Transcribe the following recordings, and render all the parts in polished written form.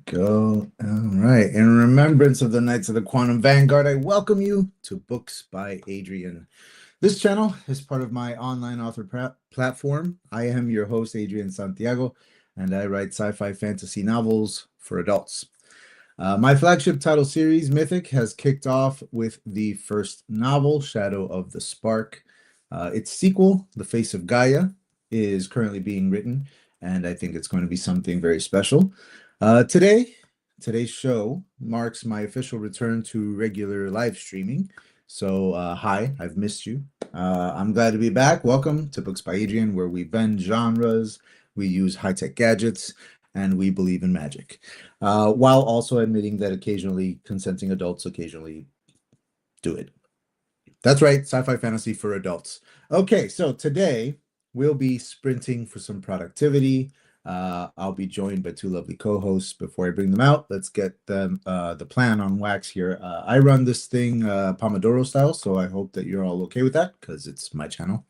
Go. All right. In remembrance of the Knights of the Quantum Vanguard, I welcome you to Books by Adrian. This channel is part of my online author platform. I am your host, Adrian Santiago, and I write sci-fi fantasy novels for adults. My flagship title series, Mythic, has kicked off with the first novel, Shadow of the Spark. Its sequel, The Face of Gaia, is currently being written, and I think it's going to be something very special. Today's show marks my official return to regular live streaming. So, hi, I've missed you. I'm glad to be back. Welcome to Books by Adrian, where we bend genres, we use high-tech gadgets, and we believe in magic, while also admitting that occasionally consenting adults occasionally do it. That's right, sci-fi fantasy for adults. Okay, so today we'll be sprinting for some productivity. I'll be joined by two lovely co-hosts. Before I bring them out, let's get them the plan on wax here. I run this thing Pomodoro style, so I hope that you're all okay with that because it's my channel.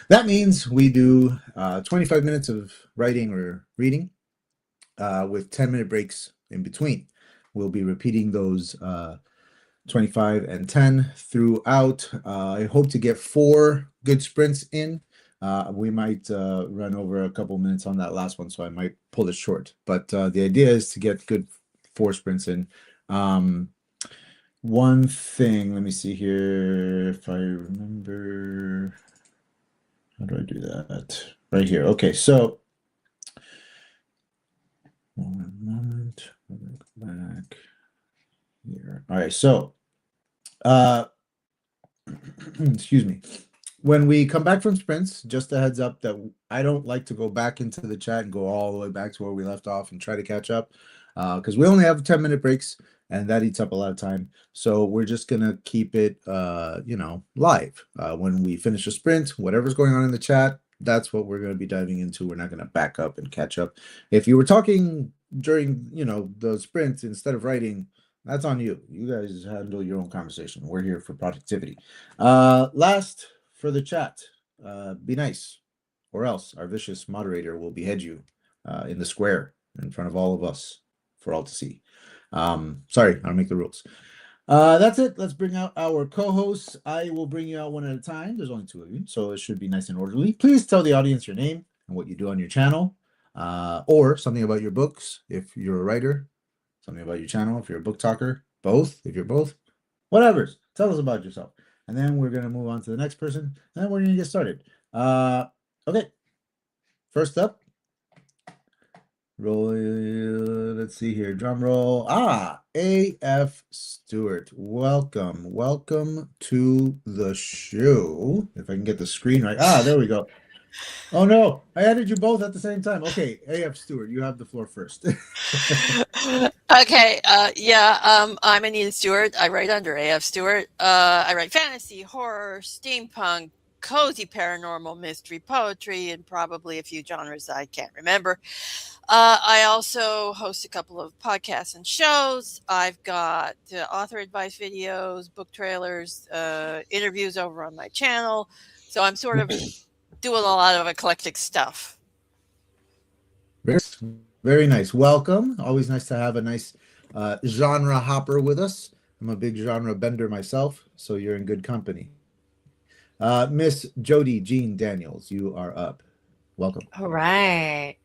That means we do 25 minutes of writing or reading with 10-minute breaks in between. We'll be repeating those 25 and 10 throughout. I hope to get 4 good sprints in. We might run over a couple minutes on that last one, so I might pull it short. But the idea is to get good 4 sprints in. One thing, let me see here if I remember. How do I do that? Right here. Okay, so one moment. Go back here. All right, so excuse me. When we come back from sprints, just a heads up that I don't like to go back into the chat and go all the way back to where we left off and try to catch up because we only have 10-minute breaks and that eats up a lot of time. So we're just going to keep it, live. When we finish a sprint, whatever's going on in the chat, that's what we're going to be diving into. We're not going to back up and catch up. If you were talking during, the sprints instead of writing, that's on you. You guys handle your own conversation. We're here for productivity. Last, for the chat, be nice, or else our vicious moderator will behead you in the square in front of all of us for all to see. Sorry, I don't make the rules. That's it. Let's bring out our co-hosts. I will bring you out one at a time. There's only 2 of you, so it should be nice and orderly. Please tell the audience your name and what you do on your channel, or something about your books if you're a writer, something about your channel if you're a book talker, both if you're both, whatever. Tell us about yourself. And then we're going to move on to the next person, and then we're going to get started. Okay. First up, roll. Let's see here. Drum roll. A.F. Stewart. Welcome to the show. If I can get the screen right. There we go. Oh no, I added you both at the same time. Okay, A.F. Stewart, you have the floor first. Okay, I'm Anita Stewart. I write under A.F. Stewart. I write fantasy, horror, steampunk, cozy paranormal, mystery, poetry, and probably a few genres I can't remember. I also host a couple of podcasts and shows. I've got author advice videos, book trailers, interviews over on my channel. So I'm sort of doing a lot of eclectic stuff. Very nice. Welcome. Always nice to have a nice genre hopper with us. I'm a big genre bender myself, so you're in good company. Miss Jody Jean Daniels, you are up. Welcome. All right.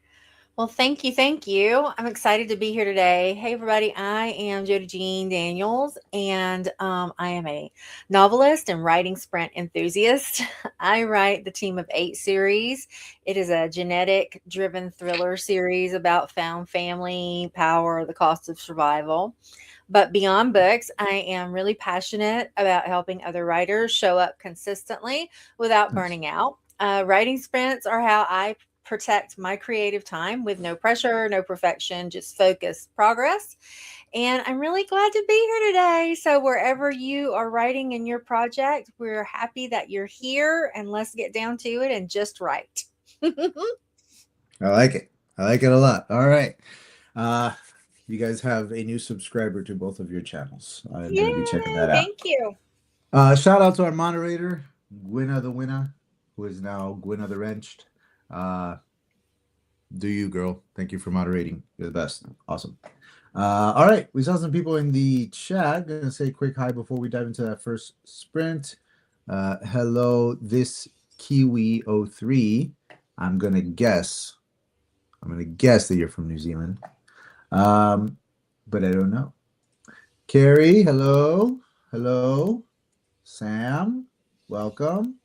Well, thank you. Thank you. I'm excited to be here today. Hey, everybody. I am Jody Jean Daniels, and I am a novelist and writing sprint enthusiast. I write the Team of 8 series. It is a genetic driven thriller series about found family, power, the cost of survival. But beyond books, I am really passionate about helping other writers show up consistently without burning out. Writing sprints are how I protect my creative time with no pressure, no perfection, just focused progress. And I'm really glad to be here today. So, wherever you are writing in your project, we're happy that you're here, and let's get down to it and just write. I like it. I like it a lot. All right. You guys have a new subscriber to both of your channels. I'm going to be checking that out. Thank you. Shout out to our moderator, Gwynna the Winner, who is now Gwynna the Wrenched. Do you, girl? Thank you for moderating. You're the best. Awesome. All right, we saw some people in the chat. Gonna say a quick hi before we dive into that first sprint. Hello, this Kiwi03. I'm gonna guess that you're from New Zealand. But I don't know. Carrie, hello. Hello. Sam, welcome.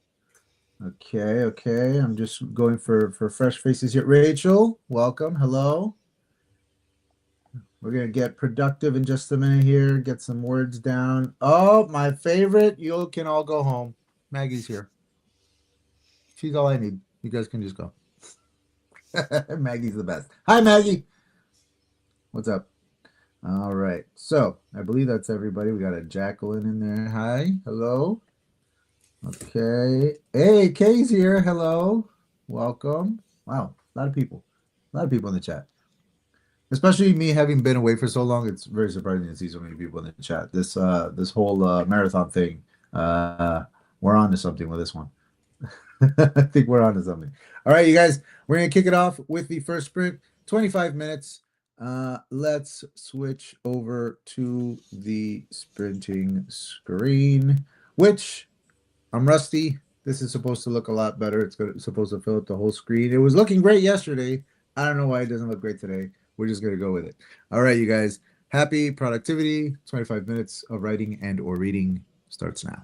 Okay. I'm just going for fresh faces here. Rachel, welcome. Hello. We're gonna get productive in just a minute here. Get some words down. Oh, my favorite. You can all go home. Maggie's here. She's all I need. You guys can just go. Maggie's the best. Hi, Maggie. What's up? All right. So I believe that's everybody. We got a Jacqueline in there. Hi. Hello. Okay. Hey, Kay's here. Hello. Welcome. Wow. A lot of people. A lot of people in the chat. Especially me having been away for so long, it's very surprising to see so many people in the chat. This whole marathon thing, we're on to something with this one. I think we're on to something. All right, you guys, we're gonna kick it off with the first sprint, 25 minutes. Let's switch over to the sprinting screen, which I'm rusty. This is supposed to look a lot better. It's supposed to fill up the whole screen. It was looking great yesterday. I don't know why it doesn't look great today. We're just going to go with it. All right, you guys. Happy productivity. 25 minutes of writing and or reading starts now.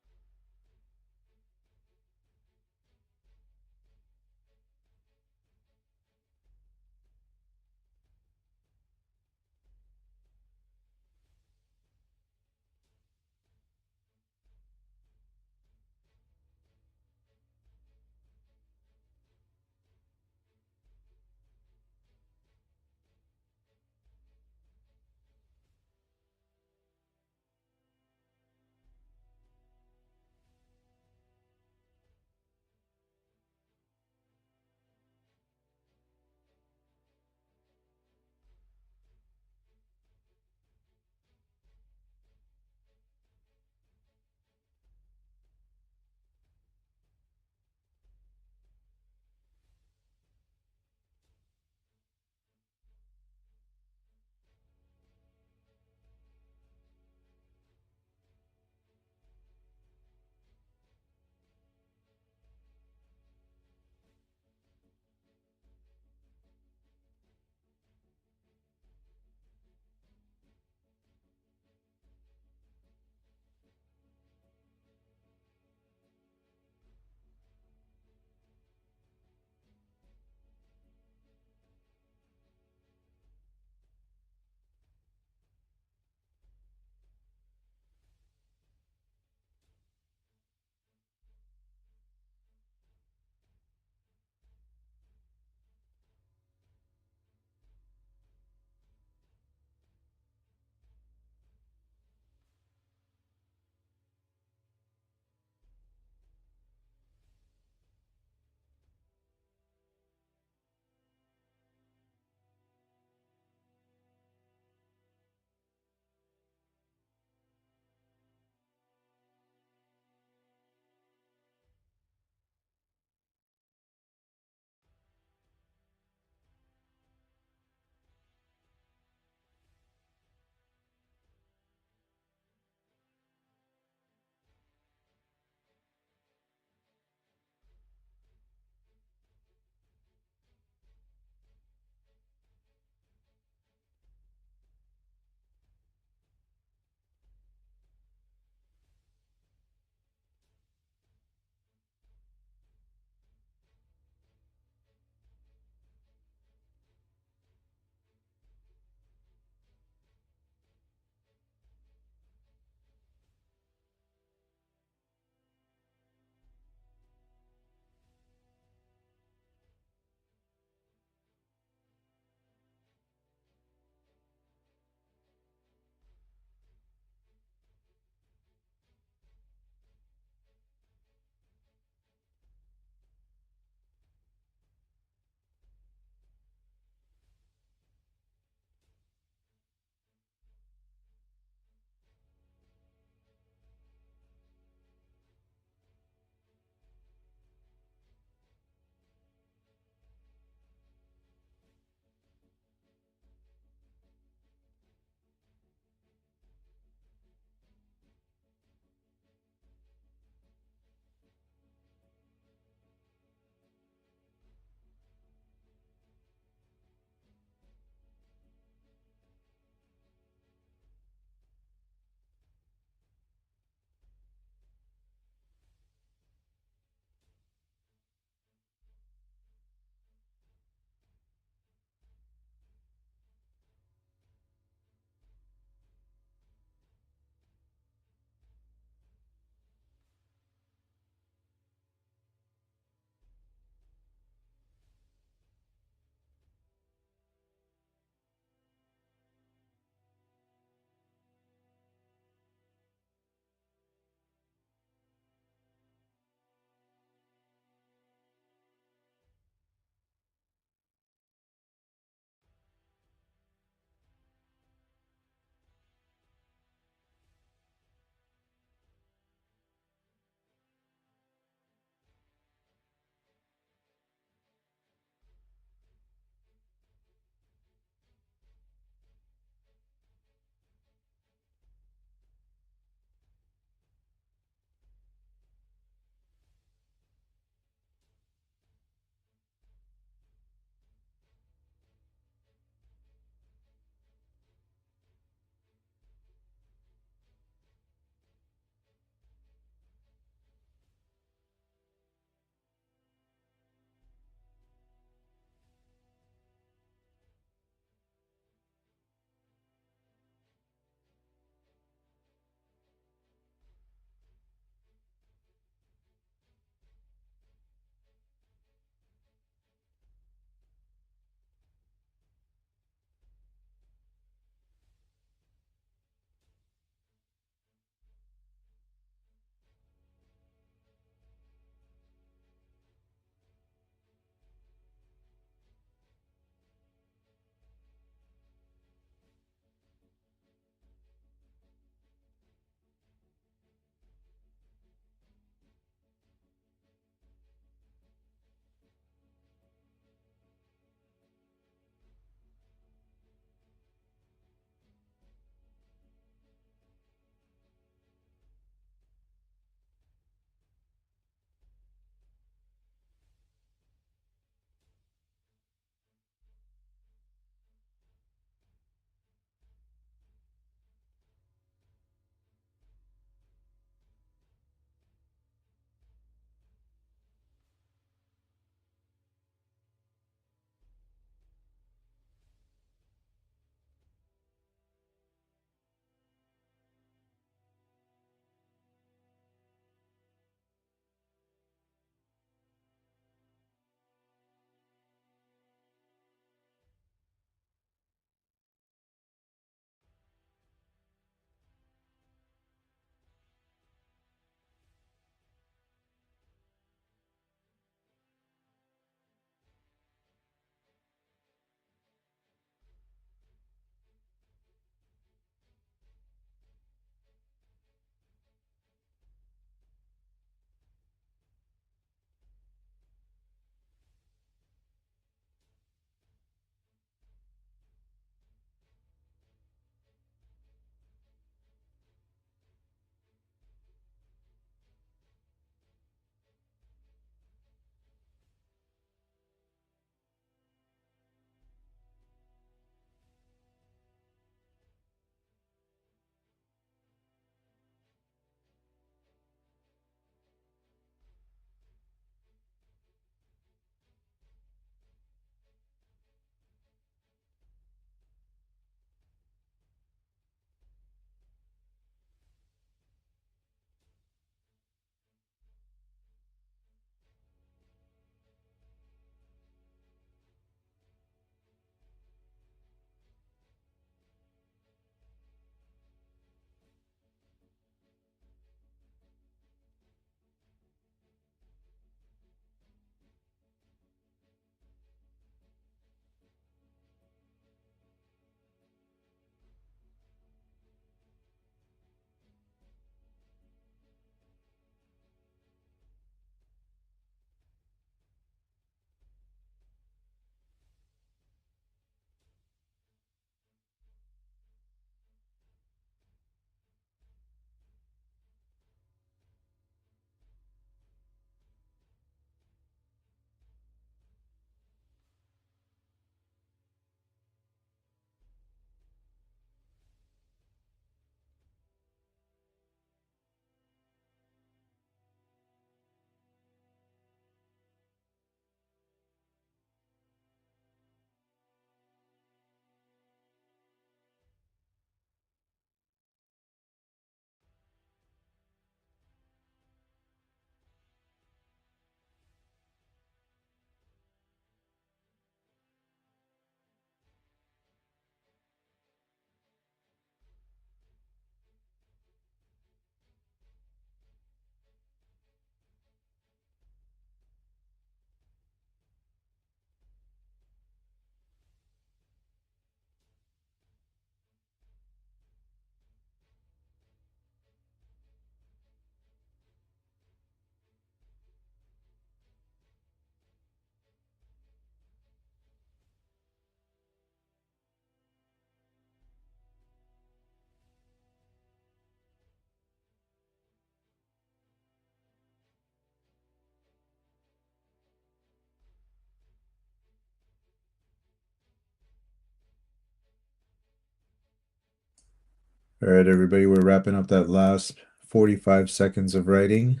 All right, everybody, we're wrapping up that last 45 seconds of writing.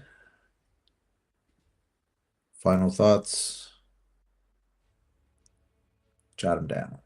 Final thoughts. Jot them down.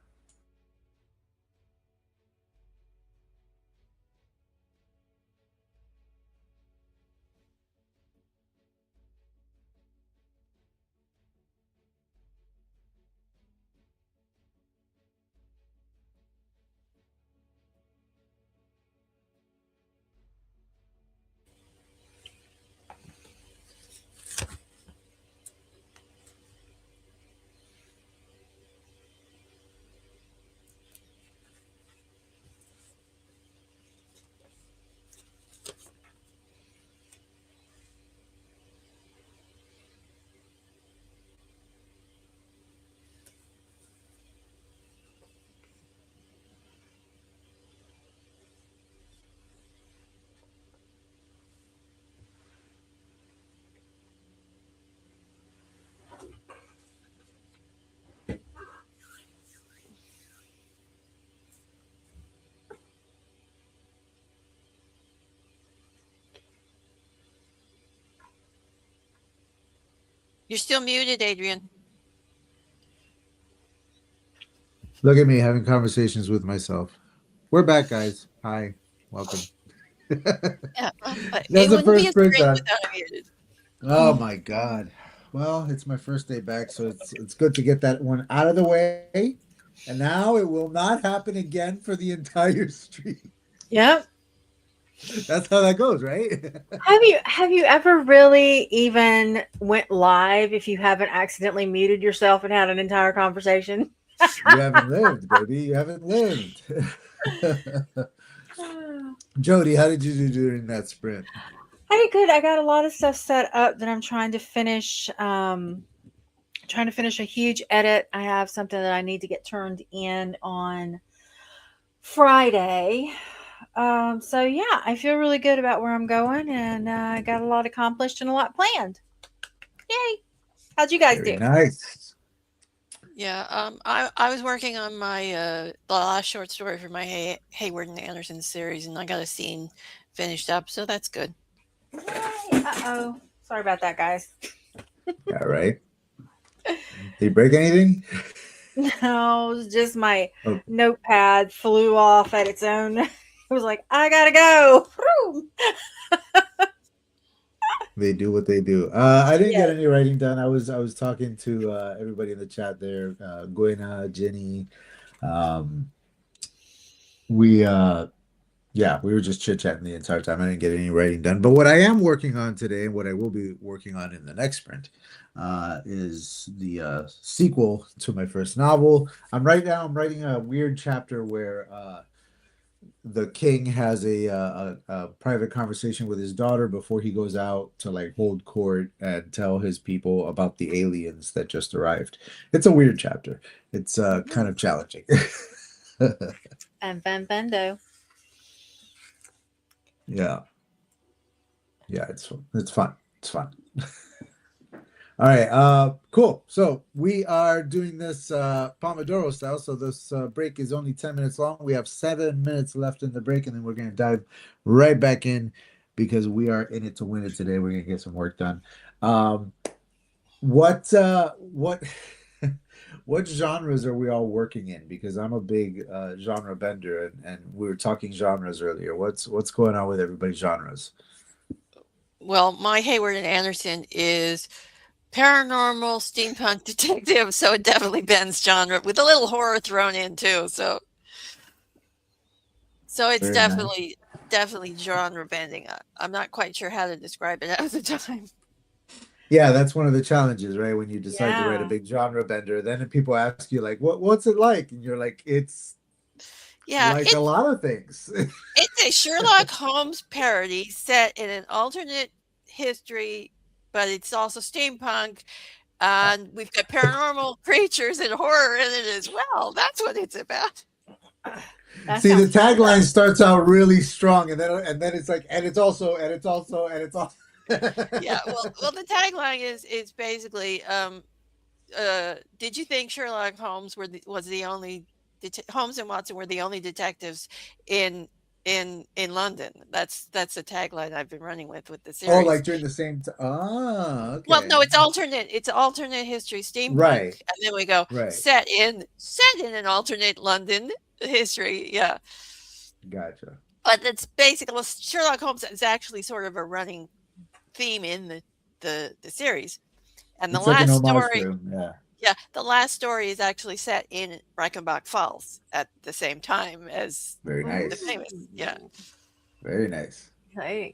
You're still muted, Adrian. Look at me having conversations with myself. We're back, guys. Hi, welcome. Yeah, That's it the wouldn't be first a sprint spring done. without a muted. Oh my God. Well, it's my first day back, so it's good to get that one out of the way. And now it will not happen again for the entire street. Yep. That's how that goes, right? Have you ever really even went live if you haven't accidentally muted yourself and had an entire conversation? You haven't lived, baby. You haven't lived. Jody, how did you do during that sprint? I did good. I got a lot of stuff set up that I'm trying to finish. Trying to finish a huge edit. I have something that I need to get turned in on Friday. So yeah, I feel really good about where I'm going, and I got a lot accomplished and a lot planned. Yay! How'd you guys Very do? nice. Yeah, I was working on my the last short story for my Hayward and Anderson series, and I got a scene finished up, so that's good. Yay! Uh-oh. Sorry about that, guys. All right. Did you break anything? No, it was just my Oh, notepad flew off at its own. It was like, I gotta go. Whew. they do what they do. I didn't get Yes. any writing done. I was talking to everybody in the chat there, Gwena, Jenny. Um, we Yeah, we were just chit-chatting the entire time. I didn't get any writing done. But what I am working on today, and what I will be working on in the next sprint, is the sequel to my first novel. I'm writing a weird chapter where the king has a private conversation with his daughter before he goes out to like hold court and tell his people about the aliens that just arrived. It's a weird chapter. It's kind of challenging. And Bendo. Yeah. Yeah, it's fun. It's fun. It's fun. All right, cool. So we are doing this Pomodoro style. So this break is only 10 minutes long. We have 7 minutes left in the break, and then we're going to dive right back in because we are in it to win it today. We're going to get some work done. What what genres are we all working in? Because I'm a big genre bender, and we were talking genres earlier. What's going on with everybody's genres? Well, my Hayward and Anderson is paranormal steampunk detective, so it definitely bends genre with a little horror thrown in too. So it's Very nice. definitely genre bending. I'm not quite sure how to describe it at the time. Yeah, that's one of the challenges, right? When you decide to write a Yeah. big genre bender, then people ask you like, what's it like? And you're like, it's Yeah, like a lot of things. it's a Sherlock Holmes parody set in an alternate history, but it's also steampunk, and we've got paranormal creatures and horror in it as well. That's what it's about. That See, the sounds fun. tagline starts out really strong, and then it's like, and it's also, and it's also, and it's also. Yeah, well, the tagline is basically, did you think Sherlock Holmes was the only Holmes and Watson were the only detectives in in London. That's the tagline I've been running with the Oh, series. like during the same time. Ah, Well, no, okay. it's alternate history steampunk, Right, and then we go right. set in an alternate London history. Yeah. Gotcha. But it's basically, well, Sherlock Holmes is actually sort of a running theme in the series. And the It's like an last homage to story, him. Yeah. yeah, the last story is actually set in Reichenbach Falls at the same time as Very the nice. famous. Yeah. Very nice. Okay.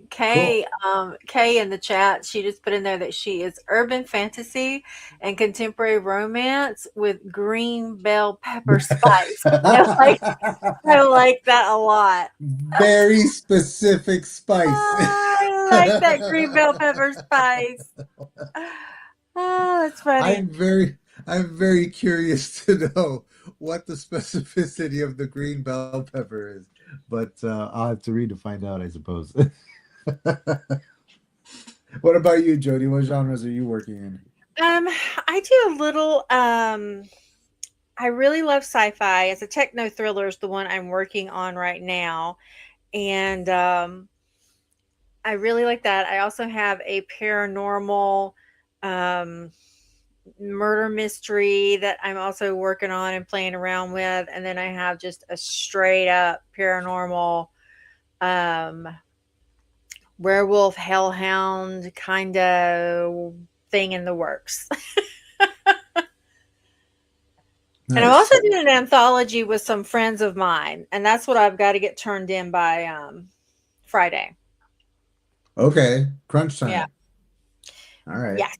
Cool. Kay in the chat, she just put in there that she is urban fantasy and contemporary romance with green bell pepper spice. I like that a lot. Very specific spice. I like that green bell pepper spice. Oh, that's funny. I'm very curious to know what the specificity of the green bell pepper is, but I'll have to read to find out, I suppose. What about you, Jody? What genres are you working in? I do a little. I really love sci-fi. It's a techno thriller is the one I'm working on right now, and I really like that. I also have a paranormal um, murder mystery that I'm also working on and playing around with, and then I have just a straight up paranormal um, werewolf hellhound kind of thing in the works. And I'm Nice. also doing an anthology with some friends of mine, and that's what I've got to get turned in by Friday. Okay, crunch time. Yeah. All right. Yes.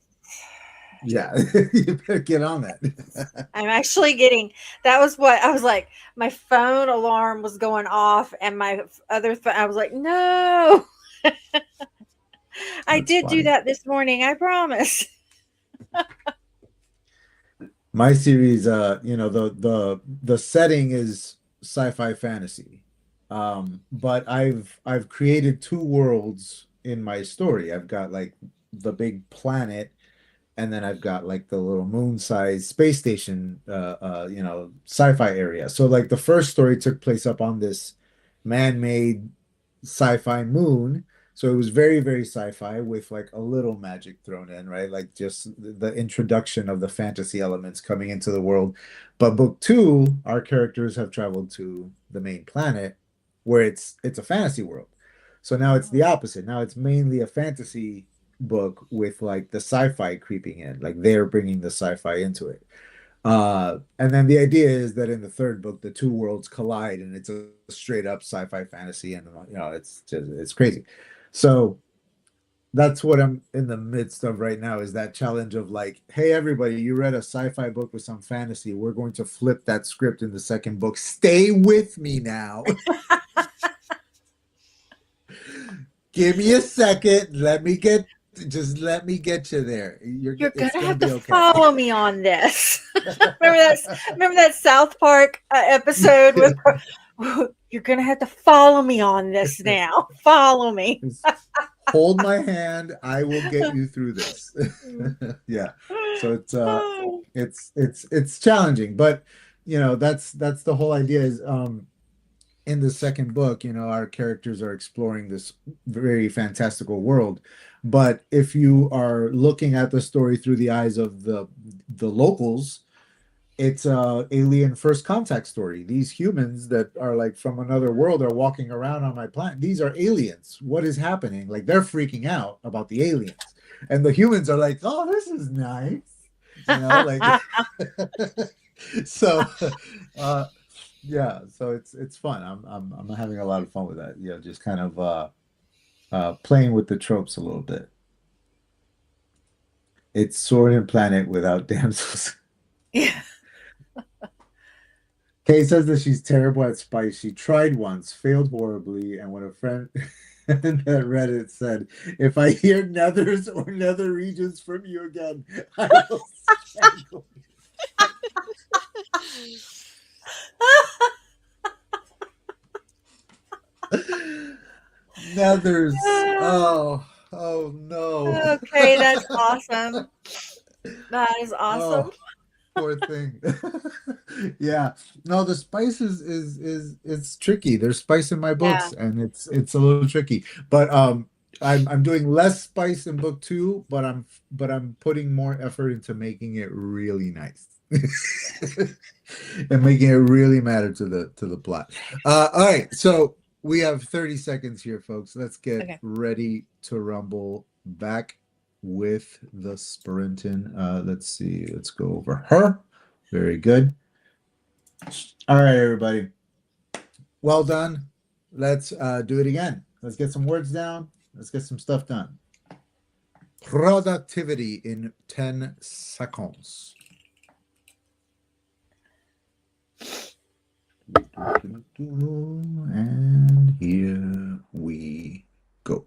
Yeah, you better get on that. I'm actually getting, that was what I was like, my phone alarm was going off, and my other phone, I was like, no. I did funny. do that this morning, I promise. My series, the setting is sci-fi fantasy, but I've created two worlds in my story. I've got like the big planet, and then I've got like the little moon-sized space station, sci-fi area. So like the first story took place up on this man-made sci-fi moon. So it was very, very sci-fi with like a little magic thrown in, right? Like just the introduction of the fantasy elements coming into the world. But book two, our characters have traveled to the main planet where it's a fantasy world. So now it's the opposite. Now it's mainly a fantasy book with like the sci-fi creeping in, like they're bringing the sci-fi into it. And then the idea is that in the third book, the two worlds collide, and it's a straight up sci-fi fantasy, and it's crazy. So that's what I'm in the midst of right now, is that challenge of like, hey, everybody, you read a sci-fi book with some fantasy. We're going to flip that script in the second book. Stay with me now. Give me a second. Let me get you there. You're gonna gonna have be to okay. follow me on this. remember that South Park episode with you're gonna have to follow me on this now. Follow me. Hold my hand. I will get you through this. Yeah. So it's challenging, but that's the whole idea is in the second book, our characters are exploring this very fantastical world. But if you are looking at the story through the eyes of the locals, it's a alien first contact story. These humans that are like from another world are walking around on my planet. These are aliens. What is happening? Like they're freaking out about the aliens. And the humans are like, oh, this is nice. Like so yeah, so it's fun. I'm having a lot of fun with that. Just kind of playing with the tropes a little bit. It's Sword and Planet without damsels. Yeah. Kay says that she's terrible at spice. She tried once, failed horribly, and when a friend that read it said, "If I hear nethers or nether regions from you again, I will strangle you." Nethers. Oh no. Okay, that's awesome. That is awesome. Poor thing. Yeah. No, the spice is it's tricky. There's spice in my Yeah. books and it's a little tricky. But I'm doing less spice in book two, but I'm putting more effort into making it really nice. And making it really matter to the plot. All right, so we have 30 seconds here, folks. Let's get Okay. ready to rumble back with the sprinting. Let's see. Let's go over her. Very good. All right, everybody. Well done. Let's do it again. Let's get some words down. Let's get some stuff done. Productivity in 10 seconds. And here we go.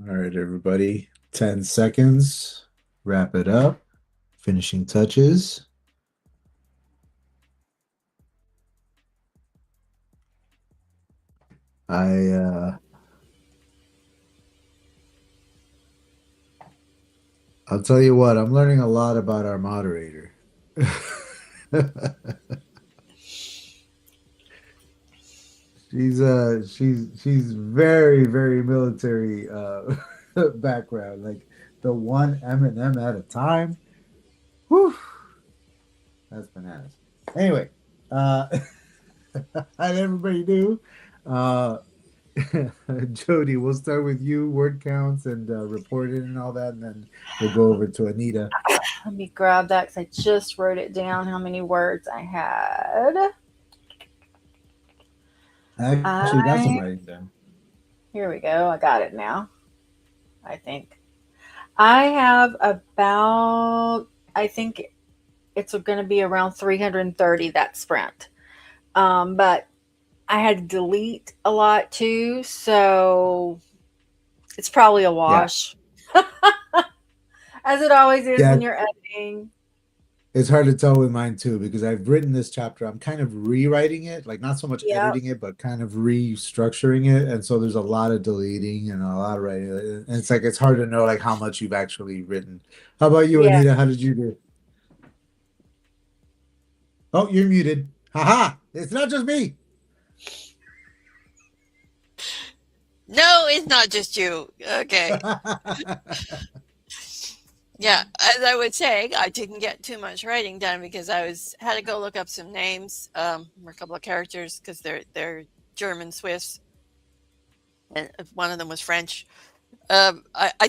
All right, everybody. 10 seconds. Wrap it up. Finishing touches. I'll tell you what, I'm learning a lot about our moderator. She's very, very military background, like the one M&M at a time. Whew, that's bananas. Anyway, how'd everybody do? Jody, we'll start with you, word counts and reporting and all that, and then we'll go over to Anita. Let me grab that because I just wrote it down how many words I had. I actually got some writing done. Here we go. I got it now, I think. I have about, I think it's going to be around 330, that sprint. But I had to delete a lot too, so it's probably a wash. Yeah. As it always is when you're editing. It's hard to tell with mine too, because I've written this chapter. I'm kind of rewriting it, like not so much editing it, but kind of restructuring it. And so there's a lot of deleting and a lot of writing. And it's like, it's hard to know like how much you've actually written. How about you, Anita? How did you do? Oh, you're muted. Haha. It's not just me. No, it's not just you. Okay. Yeah, as I was saying, I didn't get too much writing done because I had to go look up some names, or a couple of characters, because they're German Swiss, and one of them was French. I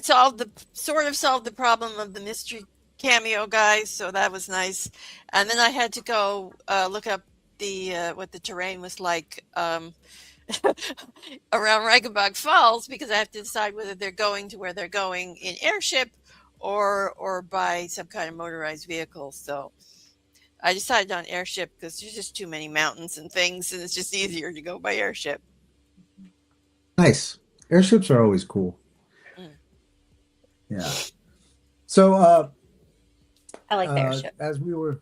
solved the problem of the mystery cameo guys, so that was nice. And then I had to go look up what the terrain was like around Reichenbach Falls, because I have to decide whether they're going to where they're going in airship or by some kind of motorized vehicle. So I decided on airship because there's just too many mountains and things, and it's just easier to go by airship. Nice. Airships are always cool. Yeah. So I like the airship. As we were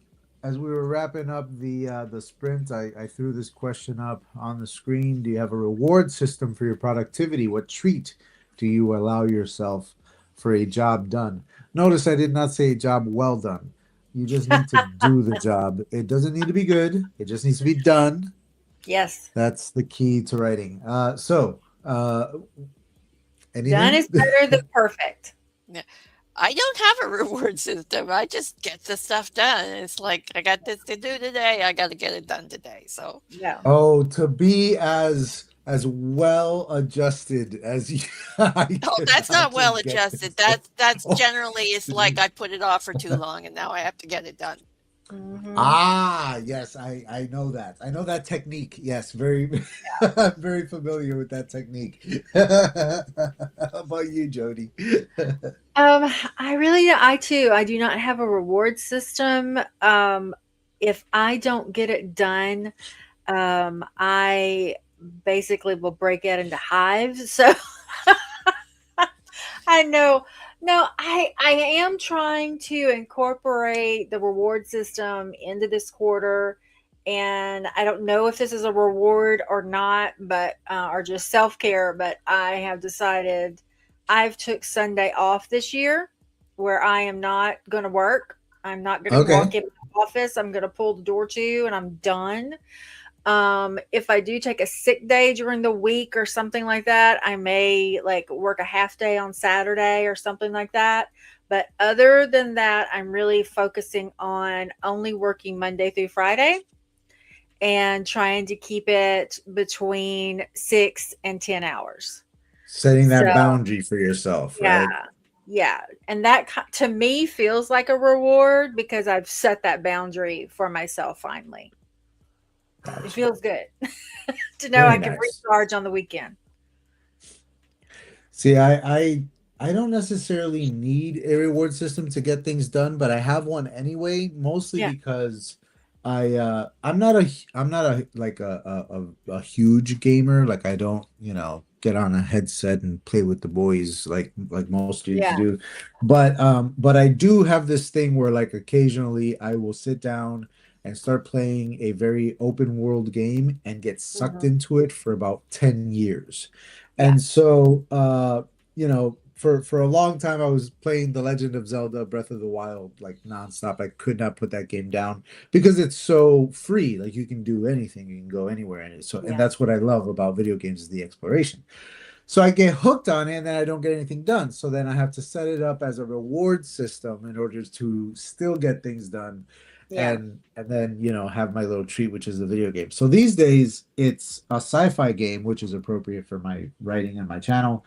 wrapping up the sprint, I threw this question up on the screen. Do you have a reward system for your productivity? What treat do you allow yourself for a job done? Notice I did not say a job well done. You just need to do the job. It doesn't need to be good. It just needs to be done. Yes. That's the key to writing. Anything? Done is better than perfect. Yeah. I don't have a reward system. I just get the stuff done. It's like, I got this to do today. I got to get it done today. So yeah. Oh, to be as well adjusted as you. Oh, that's not well adjusted. That's generally, it's like I put it off for too long and now I have to get it done. Mm-hmm. Ah, yes, I know that. I know that technique. Yes, very, I'm very familiar with that technique. How about you, Jody? I do not have a reward system. If I don't get it done, I basically will break out into hives. So I know. No, I am trying to incorporate the reward system into this quarter, and I don't know if this is a reward or not, but or just self-care, but I have decided I've took Sunday off this year where I am not going to work. I'm not going to walk in the office. I'm going to pull the door to, and I'm done. If I do take a sick day during the week or something like that, I may like work a half day on Saturday or something like that. But other than that, I'm really focusing on only working Monday through Friday and trying to keep it between 6 and 10 hours. Setting that boundary for yourself, right? Yeah. And that to me feels like a reward because I've set that boundary for myself finally. Gotcha. It feels good to know I can recharge on the weekend. See, I don't necessarily need a reward system to get things done, but I have one anyway, mostly because I'm not a huge gamer. Like I don't, get on a headset and play with the boys like most students Yeah. do. But I do have this thing where like occasionally I will sit down and start playing a very open world game and get sucked Mhm. into it for about 10 years. Yeah. And so for a long time I was playing The Legend of Zelda Breath of the Wild like nonstop. I could not put that game down because it's so free. Like you can do anything, you can go anywhere in it. So, and Yeah. that's what I love about video games is the exploration. So I get hooked on it and then I don't get anything done. So then I have to set it up as a reward system in order to still get things done Yeah. and then have my little treat, which is the video game. So these days it's a sci-fi game, which is appropriate for my writing and my channel,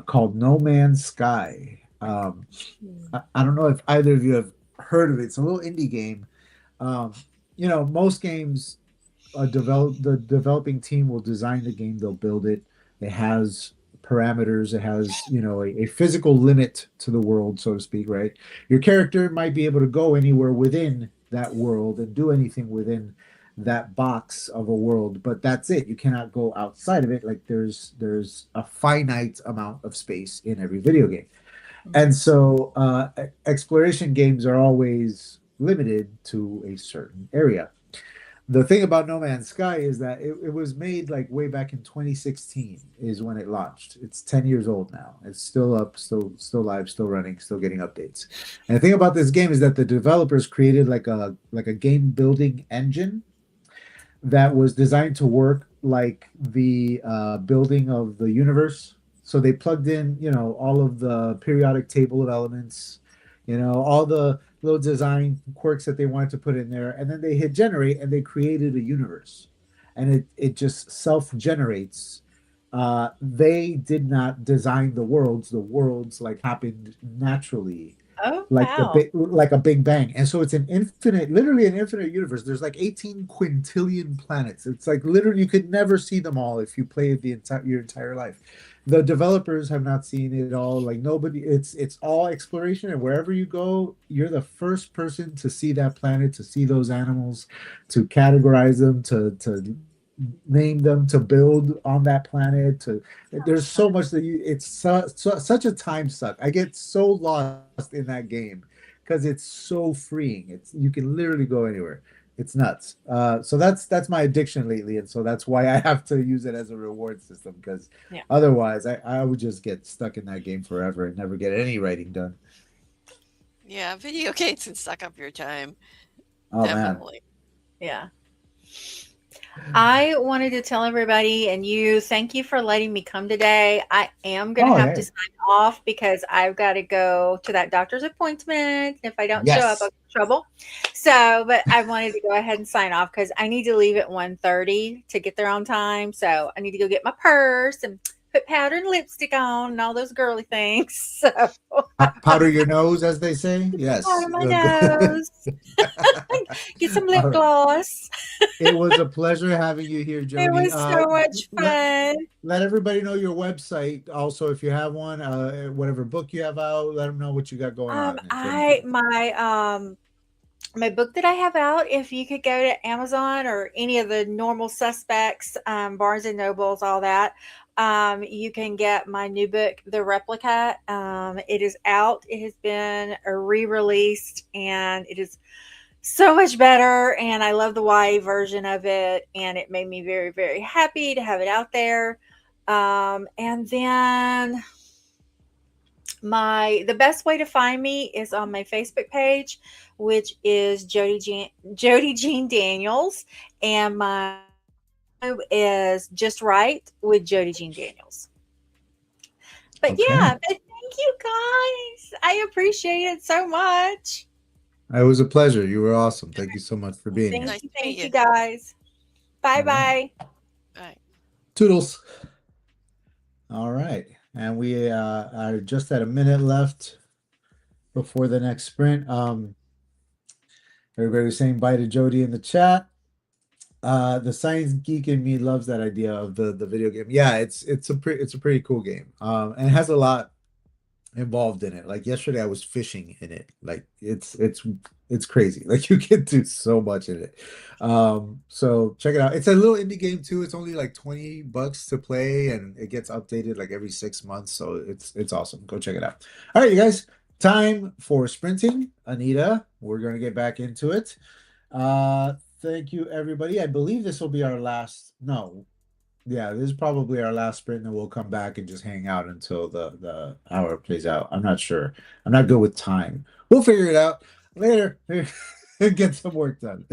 called No Man's Sky. Mm. I don't know if either of you have heard of it. It's a little indie game. Um, most games, the developing team will design the game, they'll build it. It has parameters, it has, a physical limit to the world, so to speak, right? Your character might be able to go anywhere within that world and do anything within that box of a world, but that's it. You cannot go outside of it. Like there's a finite amount of space in every video game. And so exploration games are always limited to a certain area. The thing about No Man's Sky is that it was made like way back in 2016 is when it launched. It's 10 years old now. It's still up, still live, still running, still getting updates. And the thing about this game is that the developers created like a game building engine that was designed to work like the building of the universe. So they plugged in, all of the periodic table of elements, all the little design quirks that they wanted to put in there, and then they hit generate and they created a universe, and it just self generates. They did not design the worlds; the worlds like happened naturally Oh, like wow. like a big bang. And so it's an infinite, literally an infinite universe. There's like 18 quintillion planets. It's like literally you could never see them all if you play your entire life. The developers have not seen it all. Like nobody, it's all exploration, and wherever you go, you're the first person to see that planet, to see those animals, to categorize them, to name them, to build on that planet. To there's so much that it's such a time suck. I get so lost in that game because it's so freeing. It's you can literally go anywhere. It's nuts. So that's my addiction lately, and so that's why I have to use it as a reward system because Yeah. otherwise I would just get stuck in that game forever and never get any writing done. Yeah, video games can suck up your time. Oh man. Definitely. Yeah. I wanted to tell everybody and you, thank you for letting me come today. I am going to Oh, have to hey. sign off because I've got to go to that doctor's appointment. If I don't show up, Yes. I'll get in trouble. So, but I wanted to go ahead and sign off because I need to leave at 1:30 to get there on time. So I need to go get my purse and put powder and lipstick on and all those girly things. So Powder your nose, as they say. Yes. powder my nose, get some lip All right. gloss. It was a pleasure having you here, Jody. It was so much fun. Let everybody know your website. Also, if you have one, whatever book you have out, let them know what you got going on. My book that I have out, if you could go to Amazon or any of the normal suspects, Barnes and Nobles, all that, you can get my new book, The Replica. It is out. It has been re-released and it is so much better. And I love the YA version of it. And it made me very, very happy to have it out there. And then the best way to find me is on my Facebook page, which is Jody Jean Daniels, and my YouTube is Just Right with Jody Jean Daniels. But Okay. yeah, but thank you guys. I appreciate it so much. It was a pleasure. You were awesome. Thank you so much for being here. Nice to Thank meet you you. guys. Bye bye. All right. Toodles. All right. And we are just at a minute left before the next sprint. Everybody was saying bye to Jody in the chat. The science geek in me loves that idea of the video game. Yeah, it's a pretty cool game. And it has a lot involved in it. Like yesterday I was fishing in it. Like it's It's crazy. Like you can do so much in it. So check it out. It's a little indie game too. It's only like $20 to play, and it gets updated like every 6 months. So it's awesome. Go check it out. All right, you guys. Time for sprinting. Anita, we're gonna get back into it. Uh, thank you, everybody. I believe this will be our last. No, yeah, this is probably our last sprint, and we'll come back and just hang out until the hour plays out. I'm not sure. I'm not good with time. We'll figure it out later. Get some work done.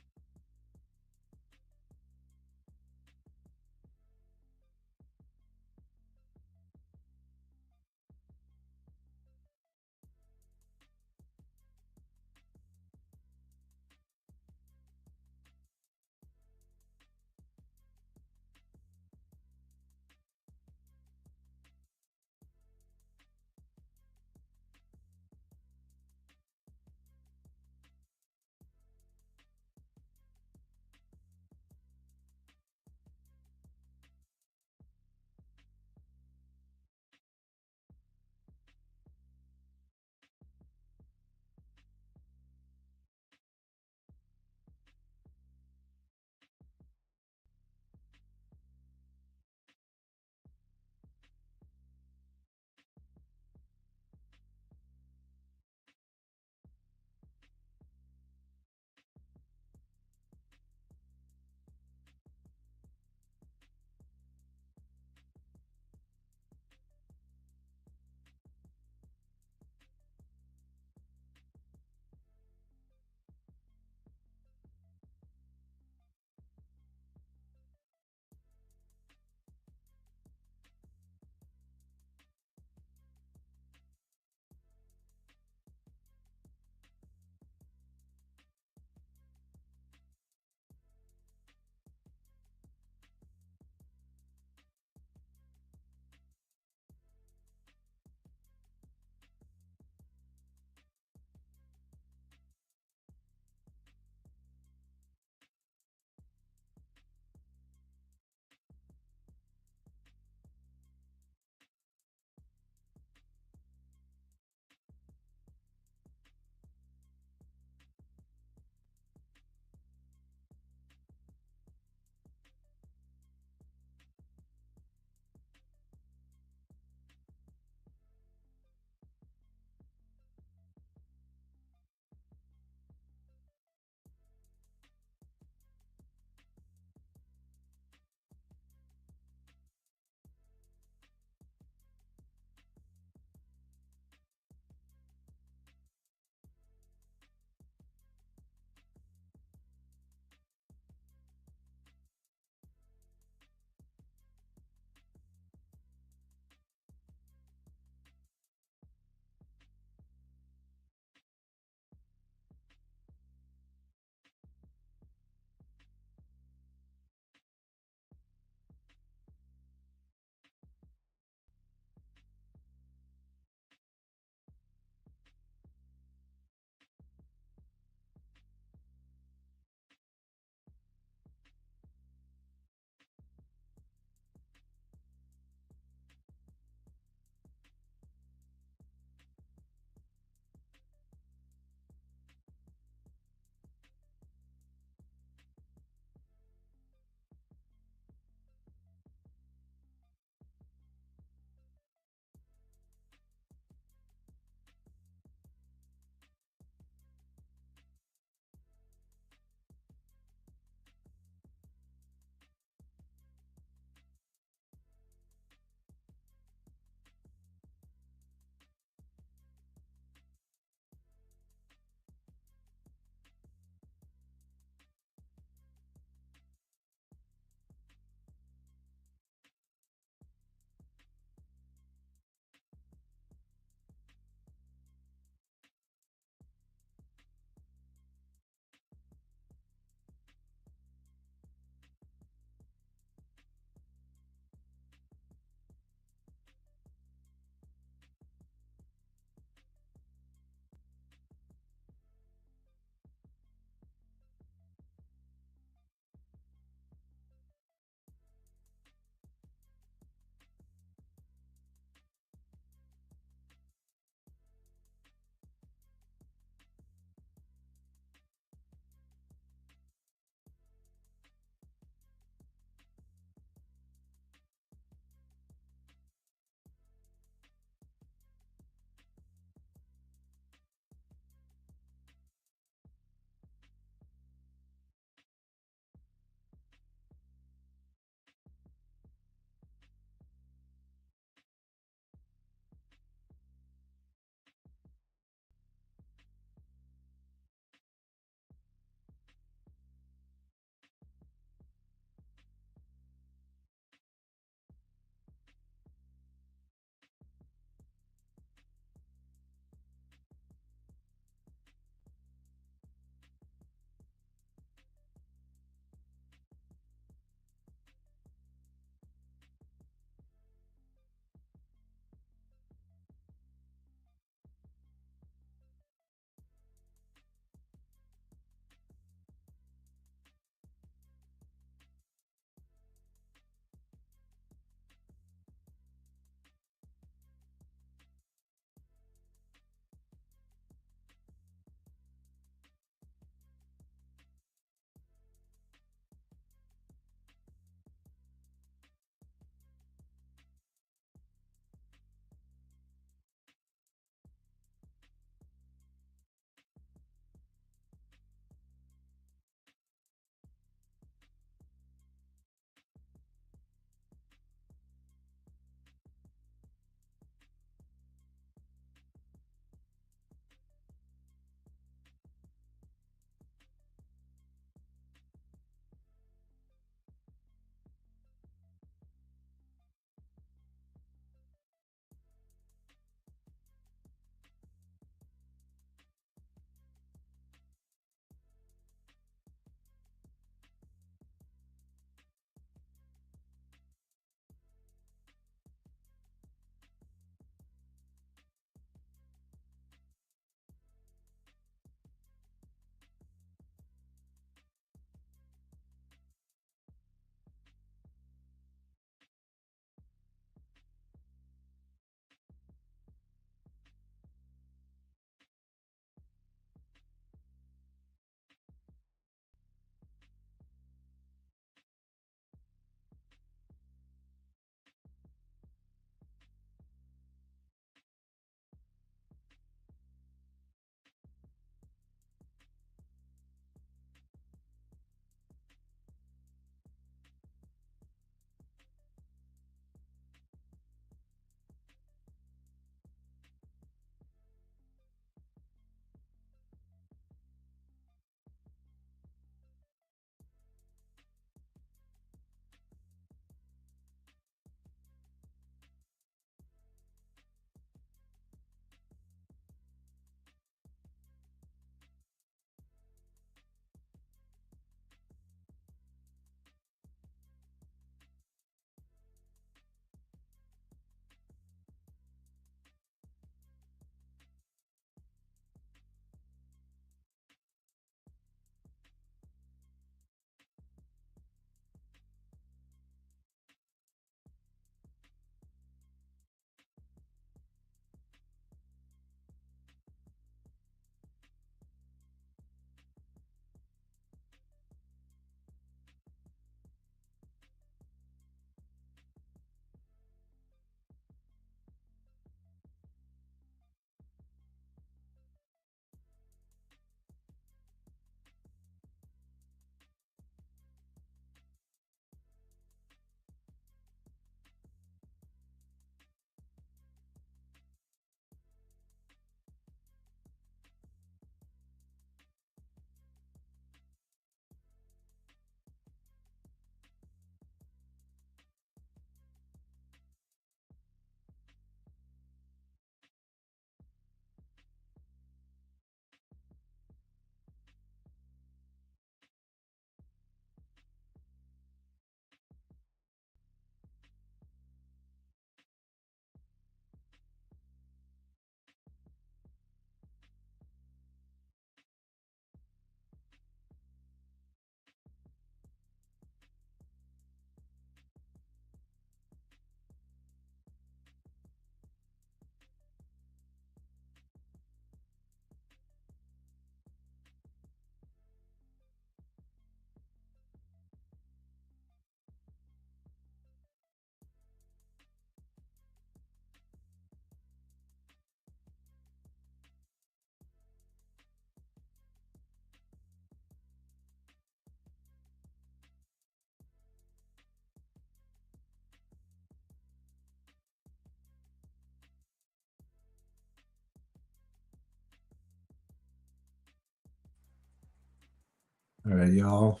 All right, y'all.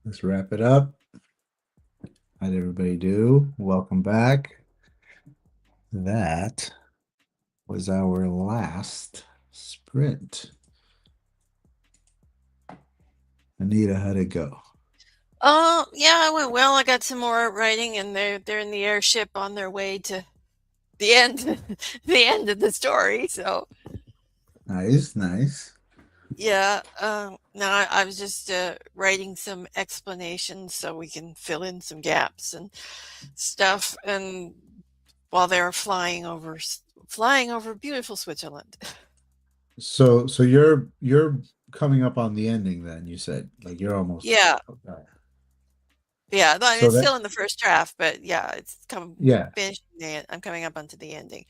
Let's wrap it up. How'd everybody do? Welcome back. That was our last sprint. Anita, how'd it go? Yeah, it went well. I got some more writing, and they're in the airship on their way to the end, the end of the story. So Nice, nice. yeah, no, I was just writing some explanations so we can fill in some gaps and stuff. And while they were flying over beautiful Switzerland. So you're coming up on the ending then, you said. Like you're almost Yeah, okay. yeah. I mean, So it's that still in the first draft, but yeah, it's come yeah, finishing it. I'm coming up onto the ending.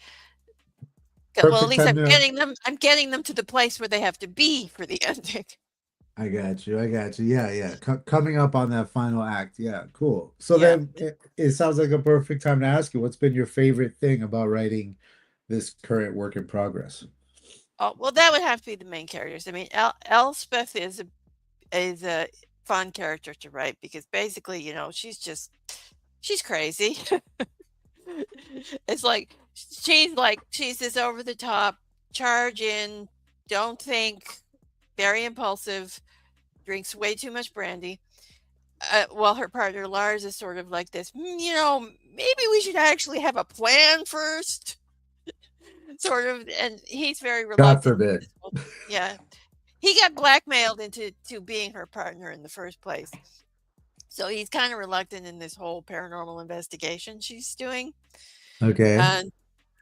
Well, at perfect least time to I'm getting them to the place where they have to be for the ending. I got you. I got you. Yeah, yeah. Coming up on that final act. Yeah, cool. So Yeah. then it sounds like a perfect time to ask you, what's been your favorite thing about writing this current work in progress? Oh, well, that would have to be the main characters. I mean, Elspeth is a fun character to write because basically, she's crazy. It's like she's this over the top, charge in, don't think, very impulsive, drinks way too much brandy. While her partner Lars is sort of like this, maybe we should actually have a plan first, sort of. And he's very God reluctant. forbid. Yeah, he got blackmailed into being her partner in the first place. So he's kind of reluctant in this whole paranormal investigation she's doing. Okay. And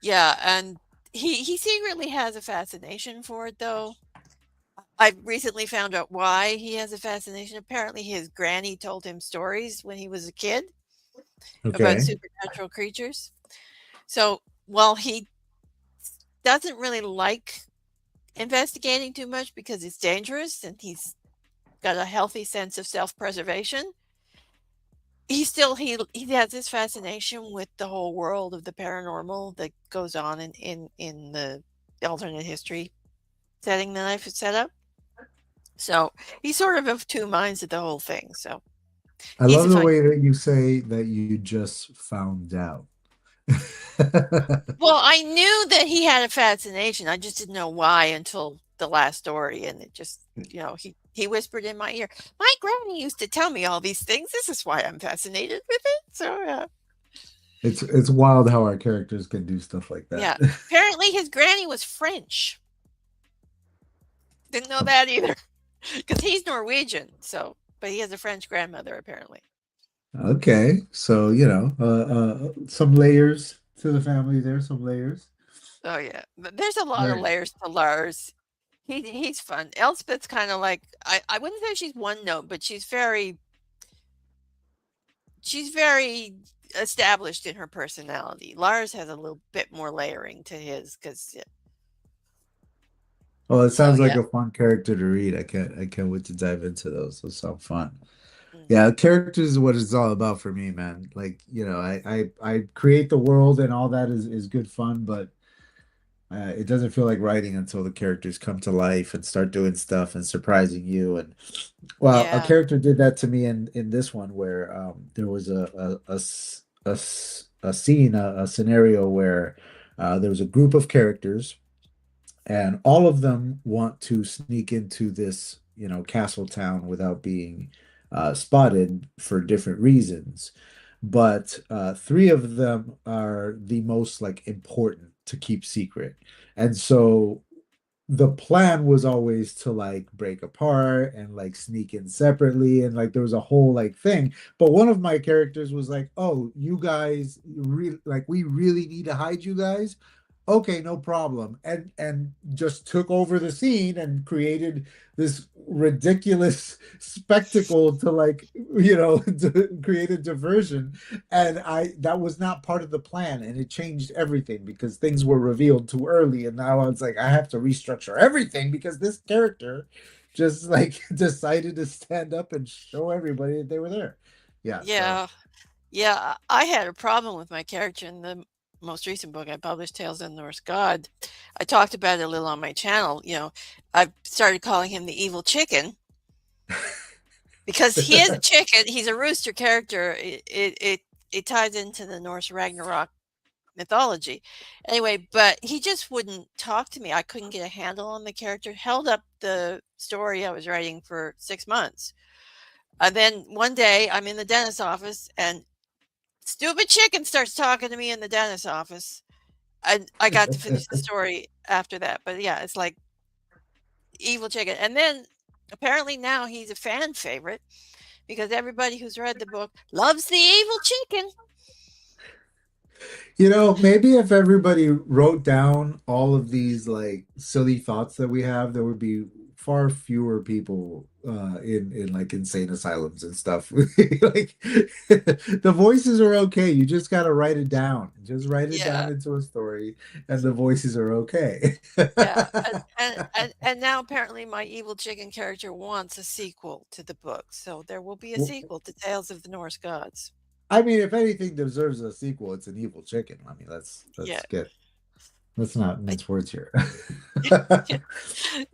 yeah, and he secretly has a fascination for it though. I recently found out why he has a fascination. Apparently his granny told him stories when he was a kid about Okay. supernatural creatures. So while he doesn't really like investigating too much because it's dangerous and he's got a healthy sense of self-preservation, he has this fascination with the whole world of the paranormal that goes on in the alternate history setting that I've set up. So he's sort of two minds of the whole thing. So I he's love a the fun. way that you say that you just found out. Well, I knew that he had a fascination. I just didn't know why until the last story, and it just, he whispered in my ear. My granny used to tell me all these things. This is why I'm fascinated with it. So yeah. It's wild how our characters can do stuff like that. Yeah. Apparently his granny was French. Didn't know that either. Because he's Norwegian, but he has a French grandmother apparently. Okay, so some layers to the family there, some layers. Oh yeah, there's a lot of Right. layers to Lars. He's fun. Elspeth's kind of like I wouldn't say she's one note, but she's very established in her personality. Lars has a little bit more layering to his because Well, it so sounds like yeah. a fun character to read. I can't wait to dive into those. Those sound fun. Mhm. Yeah, characters is what it's all about for me, man. Like, I create the world and all that is good fun, but it doesn't feel like writing until the characters come to life and start doing stuff and surprising you. And well, a Yeah. character did that to me in this one where there was a scene, a scenario where there was a group of characters and all of them want to sneak into this, castle town without being spotted for different reasons. But three of them are the most like important to keep secret. And so the plan was always to like break apart and like sneak in separately and like there was a whole like thing, but one of my characters was like, oh, you guys like we really need to hide you guys. Okay, no problem. And just took over the scene and created this ridiculous spectacle to like, to create a diversion. And I that was not part of the plan, and it changed everything because things were revealed too early. And now I was like, I have to restructure everything because this character just like decided to stand up and show everybody that they were there. Yeah, so Yeah. Yeah, I had a problem with my character in the most recent book I published, Tales of the Norse God. I talked about it a little on my channel. I started calling him the evil chicken because he is a chicken. He's a rooster character. It ties into the Norse Ragnarok mythology. Anyway, but he just wouldn't talk to me. I couldn't get a handle on the character. Held up the story I was writing for 6 months. And then one day I'm in the dentist's office and stupid chicken starts talking to me in the dentist's office. I got to finish the story after that. But yeah, it's like evil chicken. And then apparently now he's a fan favorite because everybody who's read the book loves the evil chicken. Maybe if everybody wrote down all of these like silly thoughts that we have, there would be far fewer people in like insane asylums and stuff. Like the voices are okay. You just got to write it down. Just write it Yeah. down into a story, and the voices are okay. Yeah. And now apparently my evil chicken character wants a sequel to the book. So there will be a Well, sequel to Tales of the Norse Gods. I mean, if anything deserves a sequel, it's an evil chicken. I mean, Yeah. let's not I- mince words here. No,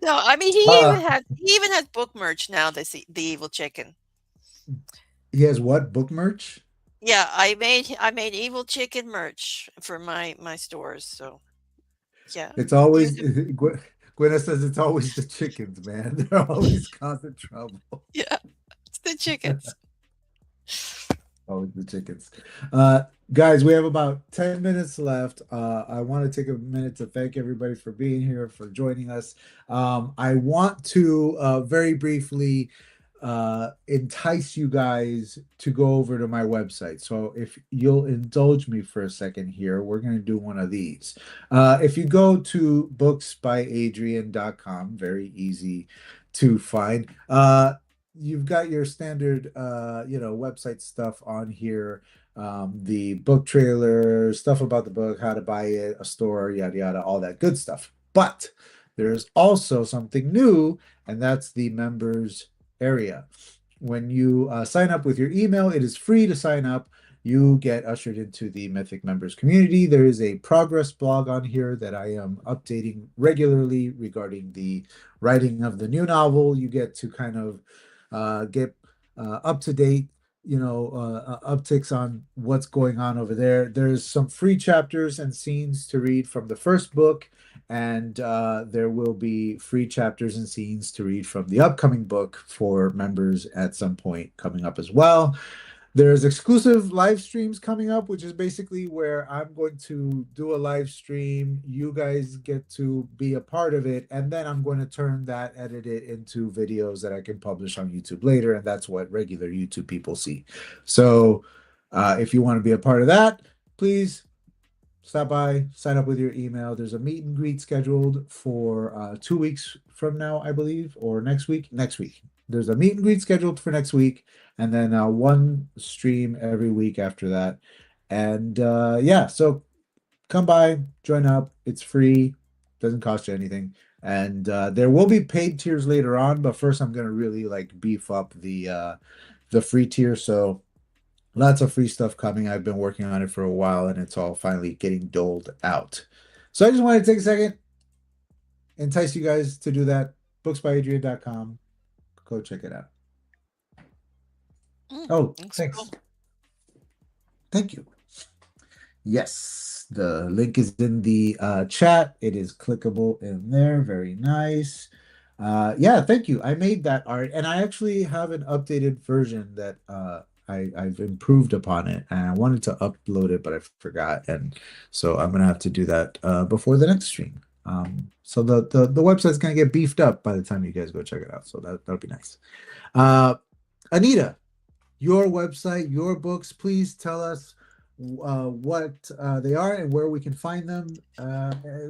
I mean Uh, he even has book merch now, the evil chicken. he has what book merch? Yeah, I made evil chicken merch for my stores. So yeah. It's You always Gwyneth says it's always the chickens, man. They're always causing trouble. yeah, it's the chickens. Always the chickens. Guys, we have about 10 minutes left. I want to take a minute to thank everybody for being here, for joining us. I want to very briefly entice you guys to go over to my website. So if you'll indulge me for a second here, we're going to do one of these. If you go to booksbyadrian.com, very easy to find. You've got your standard website stuff on here. The book trailer, stuff about the book, how to buy it, a store, yada yada, all that good stuff. But there's also something new, and that's the members area. When you sign up with your email, it is free to sign up. You get ushered into the Mythic members community. There is a progress blog on here that I am updating regularly regarding the writing of the new novel. You get to kind of get up to date, upticks on what's going on over there. There's some free chapters and scenes to read from the first book, and there will be free chapters and scenes to read from the upcoming book for members at some point coming up as well. There's exclusive live streams coming up, which is basically where I'm going to do a live stream. You guys get to be a part of it, and then I'm going to turn that, edit it into videos that I can publish on YouTube later, and that's what regular YouTube people see. So if you want to be a part of that, please stop by, sign up with your email. There's a meet and greet scheduled for 2 weeks from now, I believe, or next week. Next week. There's a meet and greet scheduled for next week, and then one stream every week after that. And yeah, so come by, join up. It's free, doesn't cost you anything. And there will be paid tiers later on, but first I'm gonna really like beef up the free tier. So lots of free stuff coming. I've been working on it for a while, and it's all finally getting doled out. So I just wanted to take a second, entice you guys to do that. Booksbyadrian.com. Go check it out. Oh, thanks. Cool. Thank you. Yes, the link is in the chat. It is clickable in there. Very nice. Yeah, thank you. I made that art, and I actually have an updated version that I've improved upon it, and I wanted to upload it, but I forgot, and so I'm gonna have to do that before the next stream. So the website's gonna get beefed up by the time you guys go check it out. So that'll be nice. Anita, your website, your books, please tell us what they are and where we can find them.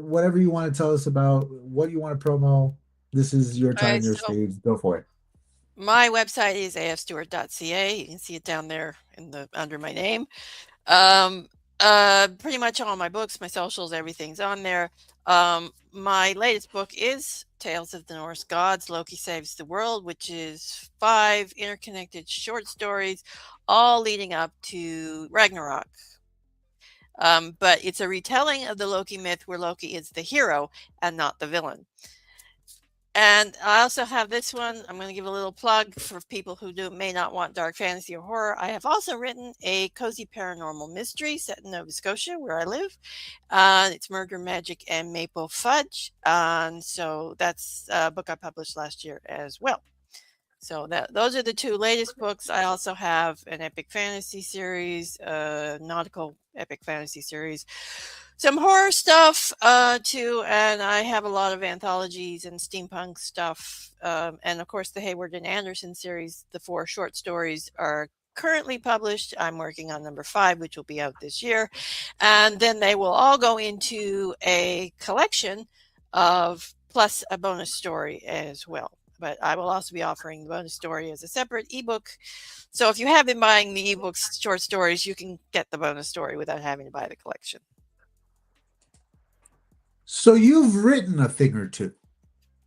Whatever you want to tell us about, what you want to promo. This is your time, your stage. Go for it. My website is afstewart.ca. You can see it down there under my name. Pretty much all my books, my socials, everything's on there. My latest book is Tales of the Norse Gods, Loki Saves the World, which is 5 interconnected short stories, all leading up to Ragnarok. But it's a retelling of the Loki myth where Loki is the hero and not the villain. And I also have this one. I'm going to give a little plug for people who may not want dark fantasy or horror. I have also written a cozy paranormal mystery set in Nova Scotia, where I live. It's Murder, Magic, and Maple Fudge. So that's a book I published last year as well. So those are the two latest books. I also have an epic fantasy series, nautical epic fantasy series, some horror stuff too, and I have a lot of anthologies and steampunk stuff. And of course, the Hayward and Anderson series, the 4 short stories are currently published. I'm working on number 5, which will be out this year. And then they will all go into a collection of plus a bonus story as well. But I will also be offering the bonus story as a separate ebook. So if you have been buying the ebooks, short stories, you can get the bonus story without having to buy the collection. So you've written a thing or two.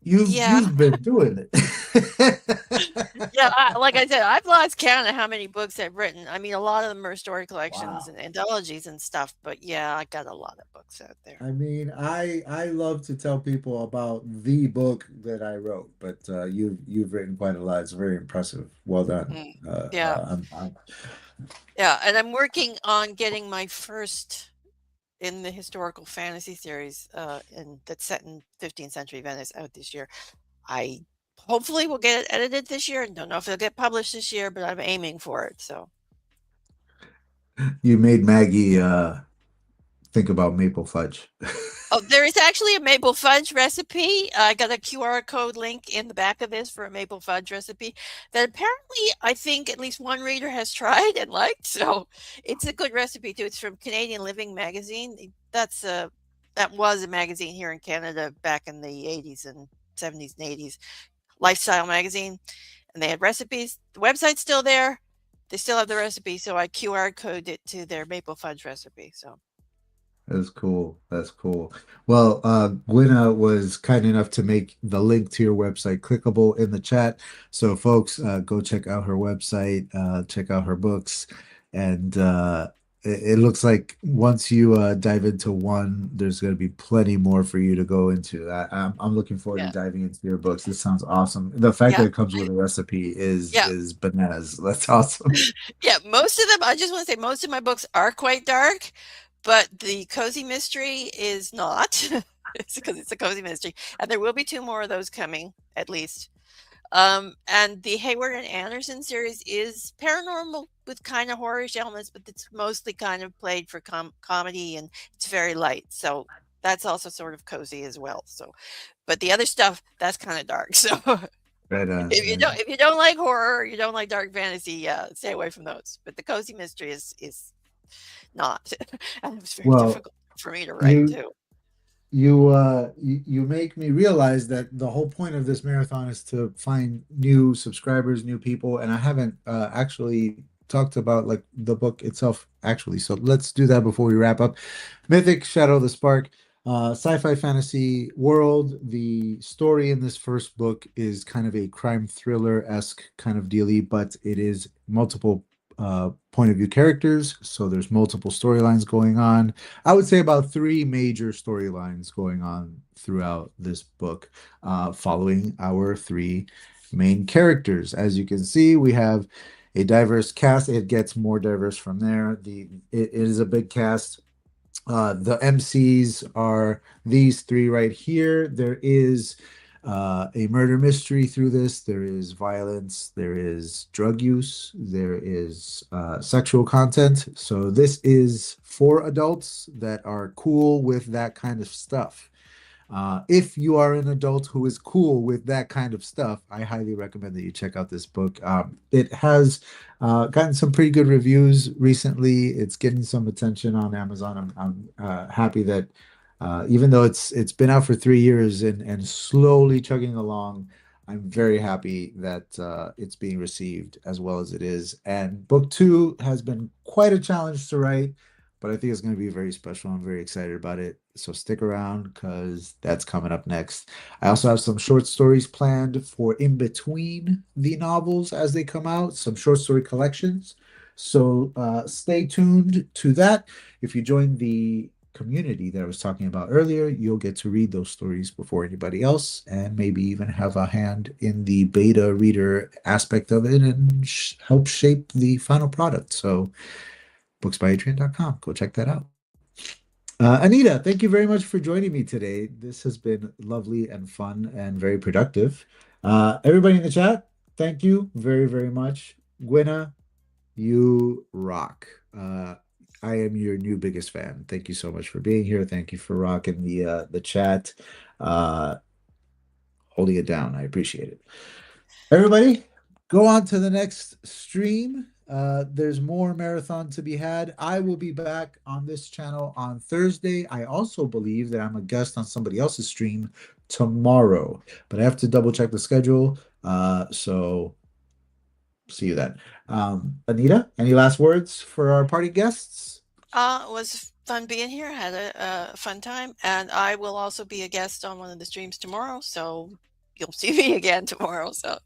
You've been doing it. Yeah, like I said, I've lost count of how many books I've written. I mean, a lot of them are story collections and anthologies and stuff, but yeah, I got a lot of books out there. I mean, I love to tell people about the book that I wrote, but you've written quite a lot. It's very impressive. Well done. Yeah. Yeah, and I'm working on getting my first in the historical fantasy series that's set in 15th century Venice out this year. I hopefully will get it edited this year. Don't know if it'll get published this year, but I'm aiming for it. So you made Maggie think about maple fudge. oh, there is actually a maple fudge recipe. I got a QR code link in the back of this for a maple fudge recipe that apparently I think at least one reader has tried and liked. So it's a good recipe too. It's from Canadian Living magazine. That was a magazine here in Canada back in the 80s and 70s and 80s, lifestyle magazine, and they had recipes. The website's still there. They still have the recipe, so I QR coded it to their maple fudge recipe. So That's cool. That's cool. Well, Gwyna was kind enough to make the link to your website clickable in the chat. So folks, go check out her website, check out her books. And it looks like once you dive into one, there's going to be plenty more for you to go into. I'm looking forward to diving into your books. This sounds awesome. The fact that it comes with a recipe is bananas. That's awesome. Yeah, most of them, I just want to say most of my books are quite dark, but the cozy mystery is not. It's because it's a cozy mystery. And there will be 2 more of those coming, at least. And the Hayward and Anderson series is paranormal with kind of horrorish elements, but it's mostly kind of played for comedy, and it's very light. So that's also sort of cozy as well. So, but the other stuff, that's kind of dark. So if you don't like horror, you don't like dark fantasy, stay away from those. But the cozy mystery is not. And it was very difficult for me to write too. You make me realize that the whole point of this marathon is to find new subscribers, new people, and I haven't actually talked about like the book itself actually. So let's do that before we wrap up. Mythic Shadow the Spark, sci-fi fantasy world. The story in this first book is kind of a crime thriller-esque kind of dealy, but it is multiple point of view characters, so there's multiple storylines going on. I would say about 3 major storylines going on throughout this book, following our 3 main characters. As you can see, we have a diverse cast. It gets more diverse from there. It is a big cast. The MCs are these 3 right here. There is a murder mystery through this. There is violence, there is drug use, there is sexual content. So this is for adults that are cool with that kind of stuff. If you are an adult who is cool with that kind of stuff, I highly recommend that you check out this book. It has gotten some pretty good reviews recently. It's getting some attention on Amazon. I'm happy that even though it's been out for 3 years and slowly chugging along, I'm very happy that it's being received as well as it is. And book 2 has been quite a challenge to write, but I think it's going to be very special. I'm very excited about it. So stick around because that's coming up next. I also have some short stories planned for in between the novels as they come out, some short story collections. So stay tuned to that. If you join the community that I was talking about earlier, you'll get to read those stories before anybody else and maybe even have a hand in the beta reader aspect of it and help shape the final product. So booksbyadrian.com, go check that out. Anita, thank you very much for joining me today. This has been lovely and fun and very productive. Everybody in the chat, thank you very, very much. Gwenna, you rock. I am your new biggest fan. Thank you so much for being here. Thank you for rocking the chat, holding it down. I appreciate it. Everybody, go on to the next stream. There's more marathon to be had. I will be back on this channel on Thursday. I also believe that I'm a guest on somebody else's stream tomorrow, but I have to double check the schedule. So see you then. Anita, any last words for our party guests? It was fun being here. Had a fun time, and I will also be a guest on one of the streams tomorrow. So you'll see me again tomorrow. So.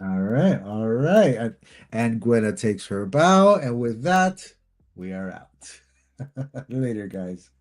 All right, all right. And Gwenna takes her bow, and with that, we are out. Later, guys.